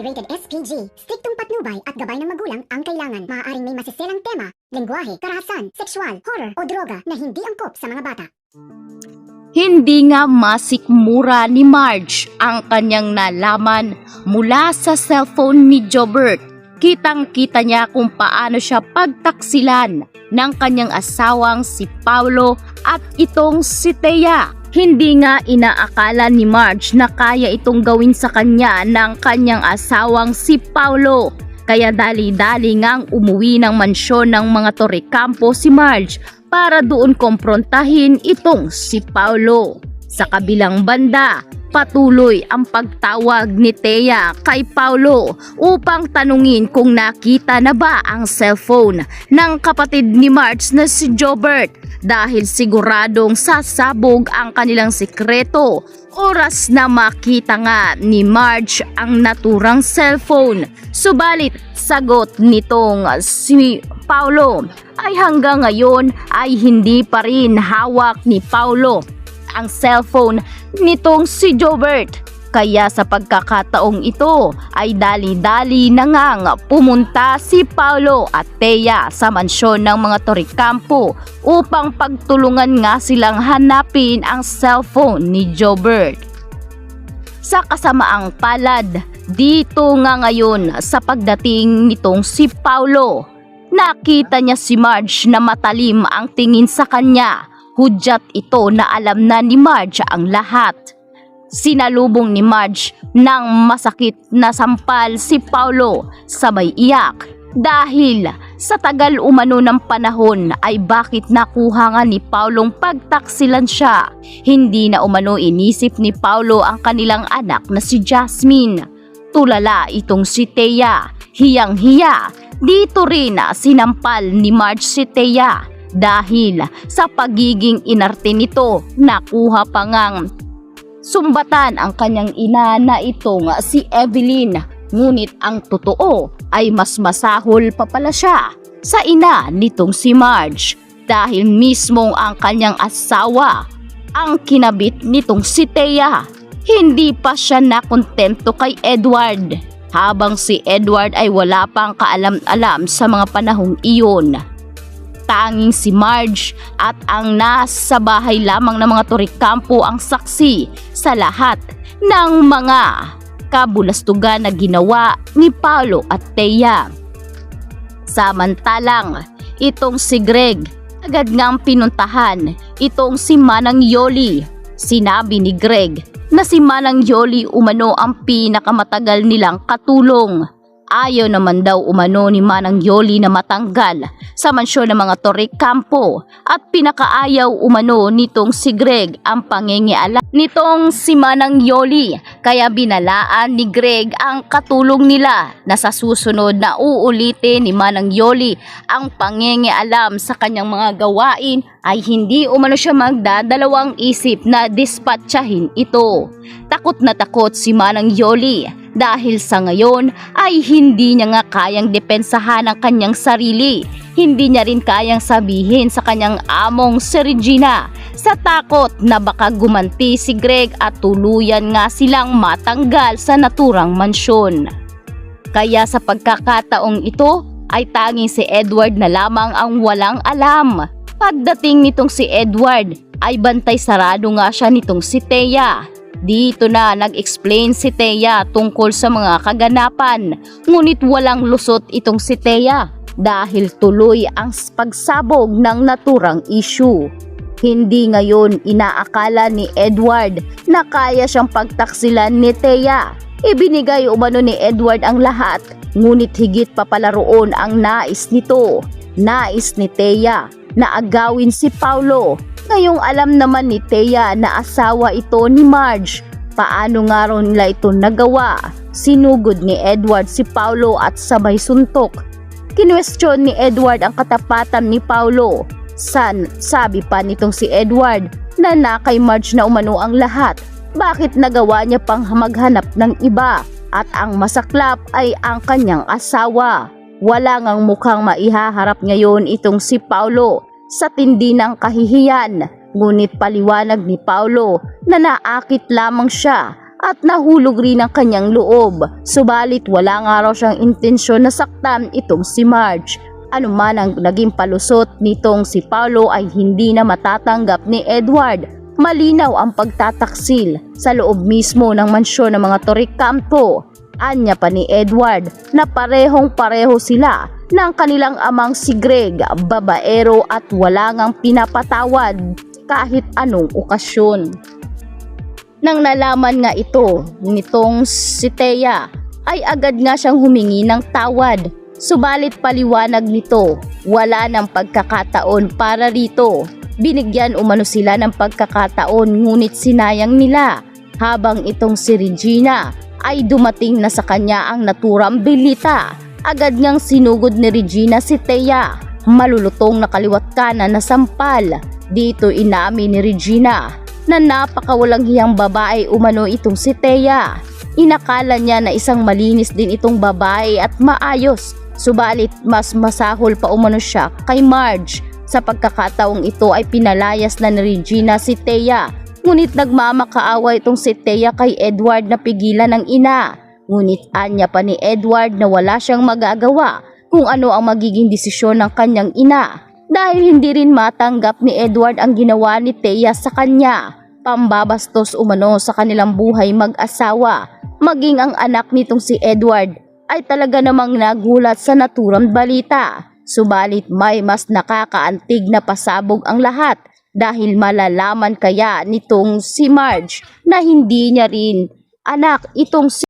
rated SPG. Striktong patnubay at gabay ng magulang ang kailangan. Maaaring may masiselang tema, lengguwahe, karahasan, sexual, horror o droga na hindi angkop sa mga bata. Hindi nga masikmura ni Marge ang kanyang nalaman mula sa cellphone ni Jobert. Kitang-kita niya kung paano siya pagtaksilan ng kanyang asawang si Paulo at itong si Thea. Hindi nga inaakala ni Marge na kaya itong gawin sa kanya ng kanyang asawang si Paulo. Kaya dali-dali ngang umuwi ng mansyon ng mga Torrecampo si Marge para doon komprontahin itong si Paulo. Sa kabilang banda, patuloy ang pagtawag ni Thea kay Paulo upang tanungin kung nakita na ba ang cellphone ng kapatid ni Marge na si Jobert dahil siguradong sasabog ang kanilang sikreto oras na makita nga ni Marge ang naturang cellphone. Subalit sagot nitong si Paulo ay hanggang ngayon ay hindi pa rin hawak ni Paulo ang cellphone nitong si Jobert. Kaya sa pagkakataong ito ay dali-dali na ngang pumunta si Paulo at Thea sa mansyon ng mga Torrecampo upang pagtulungan nga silang hanapin ang cellphone ni Jobert. Sa kasamaang palad, dito nga ngayon sa pagdating nitong si Paulo, nakita niya si Marge na matalim ang tingin sa kanya. Hudyat ito na alam na ni Marge ang lahat. Sinalubong ni Marge ng masakit na sampal si Paulo sabay iyak dahil sa tagal umano ng panahon ay bakit nakuha nga ni Paulong pagtaksilan siya. Hindi na umano inisip ni Paulo ang kanilang anak na si Jasmine. Tulala itong si Thea, hiyang-hiya. Dito rin sinampal ni Marge si Thea dahil sa pagiging inarte nito. Nakuha pa ngang sumbatan ang kanyang ina na itong si Evelyn. Ngunit ang totoo ay mas masahol pa pala siya sa ina nitong si Marge dahil mismong ang kanyang asawa ang kinabit nitong si Thea. Hindi pa siya nakontento kay Edward habang si Edward ay wala pang kaalam-alam sa mga panahong iyon. Tanging si Marge at ang nasa bahay lamang ng mga Torrecampo ang saksi sa lahat ng mga kabulastugan na ginawa ni Paulo at Thea. Samantalang itong si Greg agad ngang pinuntahan itong si Manang Yoli. Sinabi ni Greg na si Manang Yoli umano ang pinakamatagal nilang katulong. Ayaw naman daw umano ni Manang Yoli na matanggal sa mansyon ng mga Torrecampo at pinakaayaw umano nitong si Greg ang pangingialam nitong si Manang Yoli. Kaya binalaan ni Greg ang katulong nila na sa susunod na uulitin ni Manang Yoli ang pangingialam sa kanyang mga gawain ay hindi umano siya magdadalawang isip na dispatchahin ito. Takot na takot si Manang Yoli dahil sa ngayon ay hindi niya nga kayang depensahan ang kanyang sarili. Hindi niya rin kayang sabihin sa kanyang among si Regina sa takot na baka gumanti si Greg at tuluyan nga silang matanggal sa naturang mansyon. Kaya sa pagkakataong ito ay tanging si Edward na lamang ang walang alam. Pagdating nitong si Edward ay bantay sarado nga siya nitong si Thea. Dito na nag-explain si Thea tungkol sa mga kaganapan, ngunit walang lusot itong si Thea dahil tuloy ang pagsabog ng naturang issue. Hindi ngayon inaakala ni Edward na kaya siyang pagtaksilan ni Thea. Ibinigay umano ni Edward ang lahat, ngunit higit pa pala roon ang nais nito. Nais ni Thea na agawin si Paulo. Ngayong alam naman ni Thea na asawa ito ni Marge. Paano nga ron nila ito nagawa? Sinugod ni Edward si Paulo at sabay suntok. Kinwestiyon ni Edward ang katapatan ni Paulo. Sabi pa nitong si Edward na kay Marge na umano ang lahat. Bakit nagawa niya pang maghanap ng iba? At ang masaklap ay ang kanyang asawa. Wala ngang mukhang maihaharap ngayon itong si Paulo sa tindi ng kahihiyan. Ngunit paliwanag ni Paulo na naakit lamang siya at nahulog rin ang kanyang loob. Subalit wala nga raw siyang intensyon na saktan itong si Marge. Ano man ang naging palusot nitong si Paolo ay hindi na matatanggap ni Edward. Malinaw ang pagtataksil sa loob mismo ng mansyon ng mga Torrecampo. Anya pa ni Edward na parehong-pareho sila ng kanilang amang si Greg, babaero at wala ngang pinapatawad kahit anong okasyon. Nang nalaman nga ito nitong si Thea ay agad nga siyang humingi ng tawad. Subalit paliwanag nito, wala ng pagkakataon para rito. Binigyan umano sila ng pagkakataon ngunit sinayang nila. Habang itong si Regina ay dumating na sa kanya ang naturang bilita. Agad ngang sinugod ni Regina si Thea. Malulutong na kaliwat kanan na sampal. Dito inamin ni Regina na napakawalang hiyang babae umano itong si Thea. Inakala niya na isang malinis din itong babae at maayos. Subalit mas masahol pa umano siya kay Marge. Sa pagkakataong ito ay pinalayas na ni Regina si Thea. Ngunit nagmamakaawa itong si Thea kay Edward na pigilan ng ina. Ngunit anya pa ni Edward na wala siyang magagawa kung ano ang magiging desisyon ng kanyang ina. Dahil hindi rin matanggap ni Edward ang ginawa ni Thea sa kanya. Pambabastos umano sa kanilang buhay mag-asawa. Maging ang anak nitong si Edward ay talaga namang nagulat sa naturang balita. Subalit may mas nakakaantig na pasabog ang lahat. Dahil malalaman kaya nitong si Marge na hindi niya rin anak itong si